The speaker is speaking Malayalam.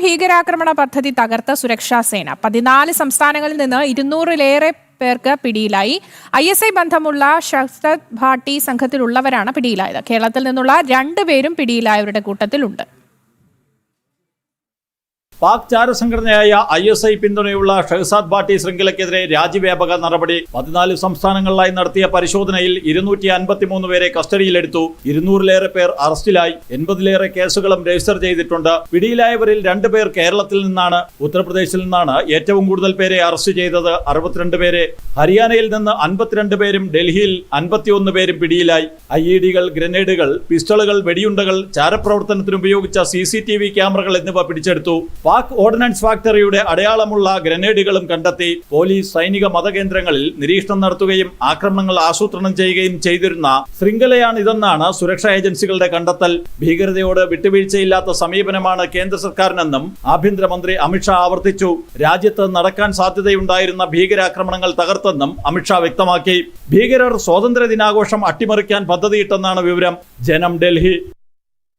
ഭീകരാക്രമണ പദ്ധതി തകർത്ത സുരക്ഷാ സേന. 14 സംസ്ഥാനങ്ങളിൽ നിന്ന് 200-ലേറെ പേർക്ക് പിടിയിലായി. ISI ബന്ധമുള്ള ഷഹ്സദ് ഭാട്ടി സംഘത്തിലുള്ളവരാണ് പിടിയിലായത്. കേരളത്തിൽ നിന്നുള്ള 2 പേരും പിടിയിലായവരുടെ കൂട്ടത്തിലുണ്ട്. പാക് ചാരസംഘടനയായ ISI പിന്തുണയുള്ള ഷഹ്സാദ് ഭാട്ടി ശൃംഖലയ്ക്കെതിരെ രാജ്യവ്യാപക നടപടി. 14 സംസ്ഥാനങ്ങളിലായി നടത്തിയ പരിശോധനയിൽ 253 പേരെ കസ്റ്റഡിയിലെടുത്തു. 200-ലേറെ പേർ അറസ്റ്റിലായി. 80-ലേറെ കേസുകളും രജിസ്റ്റർ ചെയ്തിട്ടുണ്ട്. പിടിയിലായവരിൽ 2 പേർ കേരളത്തിൽ നിന്നാണ്. ഉത്തർപ്രദേശിൽ നിന്നാണ് ഏറ്റവും കൂടുതൽ പേരെ അറസ്റ്റ് ചെയ്തത്, 62 പേരെ. ഹരിയാനയിൽ നിന്ന് 52 പേരും ഡൽഹിയിൽ 51 പേരും പിടിയിലായി. IED-കൾ, ഗ്രനേഡുകൾ, പിസ്റ്റളുകൾ, വെടിയുണ്ടകൾ, ചാരപ്രവർത്തനത്തിന് ഉപയോഗിച്ച CCTV ക്യാമറകൾ എന്നിവ പിടിച്ചെടുത്തു. പാക് ഓർഡിനൻസ് ഫാക്ടറിയുടെ അടയാളമുള്ള ഗ്രനേഡുകളും കണ്ടെത്തി. പോലീസ് സൈനിക മതകേന്ദ്രങ്ങളിൽ നിരീക്ഷണം നടത്തുകയും ആക്രമണങ്ങൾ ആസൂത്രണം ചെയ്യുകയും ചെയ്തിരുന്ന ശൃംഖലയാണിതെന്നാണ് സുരക്ഷാ ഏജൻസികളുടെ കണ്ടെത്തൽ. ഭീകരതയോട് വിട്ടുവീഴ്ചയില്ലാത്ത സമീപനമാണ് കേന്ദ്ര സർക്കാരിനെന്നും ആഭ്യന്തരമന്ത്രി അമിത്ഷാ ആവർത്തിച്ചു. രാജ്യത്ത് നടക്കാൻ സാധ്യതയുണ്ടായിരുന്ന ഭീകരാക്രമണങ്ങൾ തകർത്തെന്നും അമിത്ഷാ വ്യക്തമാക്കി. ഭീകരർ സ്വാതന്ത്ര്യ ദിനാഘോഷം അട്ടിമറിക്കാൻ പദ്ധതിയിട്ടെന്നാണ് വിവരം. ജനം, ഡൽഹി.